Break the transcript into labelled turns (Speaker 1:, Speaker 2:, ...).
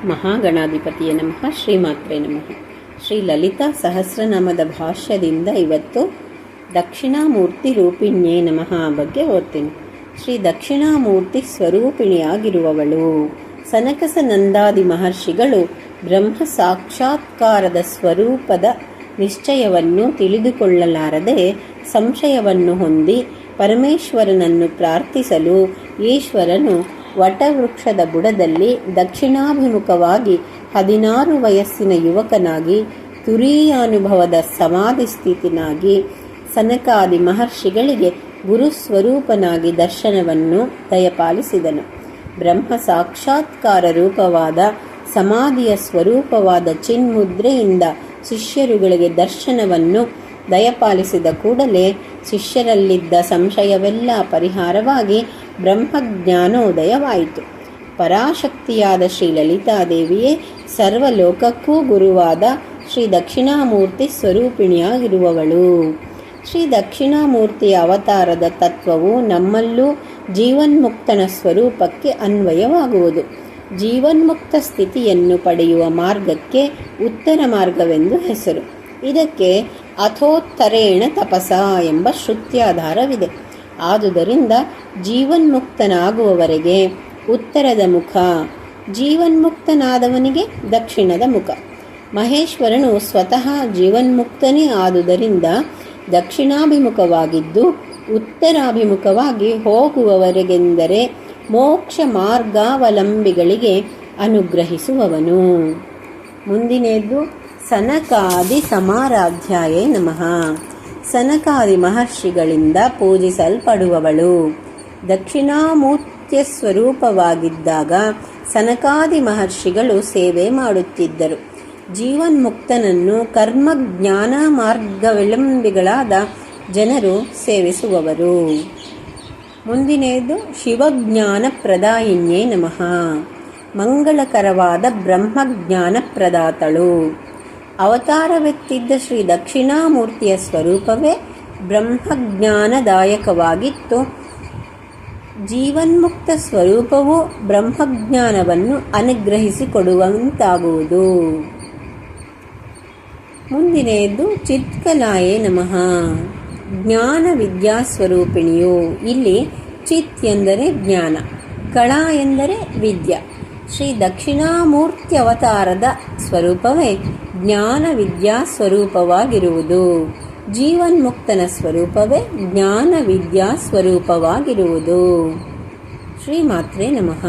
Speaker 1: ಮಹಾಗಣಾಧಿಪತಿಯ ನಮಃ. ಶ್ರೀಮಾತ್ರೆ ನಮಃ. ಶ್ರೀ ಲಲಿತಾ ಸಹಸ್ರನಾಮದ ಭಾಷ್ಯದಿಂದ ಇವತ್ತು ದಕ್ಷಿಣಾಮೂರ್ತಿ ರೂಪಿಣ್ಯೇ ನಮಃ ಬಗ್ಗೆ ಓದ್ತೀನಿ. ಶ್ರೀ ದಕ್ಷಿಣಾಮೂರ್ತಿ ಸ್ವರೂಪಿಣಿಯಾಗಿರುವವಳು. ಸನಕಸನಂದಾದಿ ಮಹರ್ಷಿಗಳು ಬ್ರಹ್ಮ ಸಾಕ್ಷಾತ್ಕಾರದ ಸ್ವರೂಪದ ನಿಶ್ಚಯವನ್ನು ತಿಳಿದುಕೊಳ್ಳಲಾರದೆ ಸಂಶಯವನ್ನು ಹೊಂದಿ ಪರಮೇಶ್ವರನನ್ನು ಪ್ರಾರ್ಥಿಸಲು ಈಶ್ವರನು ವಟವೃಕ್ಷದ ಬುಡದಲ್ಲಿ ದಕ್ಷಿಣಾಭಿಮುಖವಾಗಿ 16 ವಯಸ್ಸಿನ ಯುವಕನಾಗಿ ತುರೀಯಾನುಭವದ ಸಮಾಧಿ ಸ್ಥಿತಿನಾಗಿ ಸನಕಾದಿ ಮಹರ್ಷಿಗಳಿಗೆ ಗುರುಸ್ವರೂಪನಾಗಿ ದರ್ಶನವನ್ನು ದಯಪಾಲಿಸಿದನು. ಬ್ರಹ್ಮ ಸಾಕ್ಷಾತ್ಕಾರ ರೂಪವಾದ ಸಮಾಧಿಯ ಸ್ವರೂಪವಾದ ಚಿನ್ಮುದ್ರೆಯಿಂದ ಶಿಷ್ಯರುಗಳಿಗೆ ದರ್ಶನವನ್ನು ದಯಪಾಲಿಸಿದ ಕೂಡಲೇ ಶಿಷ್ಯರಲ್ಲಿದ್ದ ಸಂಶಯವೆಲ್ಲ ಪರಿಹಾರವಾಗಿ ಬ್ರಹ್ಮಜ್ಞಾನೋದಯವಾಯಿತು. ಪರಾಶಕ್ತಿಯಾದ ಶ್ರೀ ಲಲಿತಾದೇವಿಯೇ ಸರ್ವಲೋಕಕ್ಕೂ ಗುರುವಾದ ಶ್ರೀ ದಕ್ಷಿಣಾಮೂರ್ತಿ ಸ್ವರೂಪಿಣಿಯಾಗಿರುವವಳು. ಶ್ರೀ ದಕ್ಷಿಣಾಮೂರ್ತಿಯ ಅವತಾರದ ತತ್ವವು ನಮ್ಮಲ್ಲೂ ಜೀವನ್ಮುಕ್ತನ ಸ್ವರೂಪಕ್ಕೆ ಅನ್ವಯವಾಗುವುದು. ಜೀವನ್ಮುಕ್ತ ಸ್ಥಿತಿಯನ್ನು ಪಡೆಯುವ ಮಾರ್ಗಕ್ಕೆ ಉತ್ತರ ಮಾರ್ಗವೆಂದು ಹೆಸರು. ಇದಕ್ಕೆ ಅಥೋತ್ತರೇಣ ತಪಸ ಎಂಬ ಶ್ರುತ್ಯಾಧಾರವಿದೆ. ಆದುದರಿಂದ ಜೀವನ್ಮುಕ್ತನಾಗುವವರೆಗೆ ಉತ್ತರದ ಮುಖ, ಜೀವನ್ಮುಕ್ತನಾದವನಿಗೆ ದಕ್ಷಿಣದ ಮುಖ. ಮಹೇಶ್ವರನು ಸ್ವತಃ ಜೀವನ್ಮುಕ್ತನೇ ಆದುದರಿಂದ ದಕ್ಷಿಣಾಭಿಮುಖವಾಗಿದ್ದು ಉತ್ತರಾಭಿಮುಖವಾಗಿ ಹೋಗುವವರೆಗೆಂದರೆ ಮೋಕ್ಷ ಮಾರ್ಗಾವಲಂಬಿಗಳಿಗೆ ಅನುಗ್ರಹಿಸುವವನು. ಮುಂದಿನದ್ದು ಸನಕಾದಿ ಸಮಾರಾಧ್ಯಾಯೇ ನಮಃ. ಸನಕಾದಿ ಮಹರ್ಷಿಗಳಿಂದ ಪೂಜಿಸಲ್ಪಡುವವಳು. ದಕ್ಷಿಣಾಮೂರ್ತಿಯ ಸ್ವರೂಪವಾಗಿದ್ದಾಗ ಸನಕಾದಿ ಮಹರ್ಷಿಗಳು ಸೇವೆ ಮಾಡುತ್ತಿದ್ದರು. ಜೀವನ್ಮುಕ್ತನನ್ನು ಕರ್ಮಜ್ಞಾನ ಮಾರ್ಗವಿಳಂಬಿಗಳಾದ ಜನರು ಸೇವಿಸುವವರು. ಮುಂದಿನದು ಶಿವಜ್ಞಾನ ಪ್ರದಾಯಿನ್ಯೇ ನಮಃ. ಮಂಗಳಕರವಾದ ಬ್ರಹ್ಮಜ್ಞಾನ ಪ್ರದಾತಳು. ಅವತಾರವೆತ್ತಿದ್ದ ಶ್ರೀ ದಕ್ಷಿಣಾಮೂರ್ತಿಯ ಸ್ವರೂಪವೇ ಬ್ರಹ್ಮಜ್ಞಾನದಾಯಕವಾಗಿತ್ತು. ಜೀವನ್ಮುಕ್ತ ಸ್ವರೂಪವು ಬ್ರಹ್ಮಜ್ಞಾನವನ್ನು ಅನುಗ್ರಹಿಸಿಕೊಡುವಂತಾಗುವುದು. ಮುಂದಿನದು ಚಿತ್ಕಲಾಯೇ ನಮಃ. ಜ್ಞಾನ ವಿದ್ಯಾಸ್ವರೂಪಿಣಿಯು. ಇಲ್ಲಿ ಚಿತ್ ಎಂದರೆ ಜ್ಞಾನ, ಕಳಾ ಎಂದರೆ ವಿದ್ಯಾ. ಶ್ರೀ ದಕ್ಷಿಣಾಮೂರ್ತಿ ಅವತಾರದ ಸ್ವರೂಪವೇ ಜ್ಞಾನ ವಿದ್ಯಾ ಸ್ವರೂಪವಾಗಿರುವುದು. ಜೀವನ್ಮುಕ್ತನ ಸ್ವರೂಪವೇ ಜ್ಞಾನ ವಿದ್ಯಾ ಸ್ವರೂಪವಾಗಿರುವುದು. ಶ್ರೀಮಾತ್ರೆ ನಮಃ.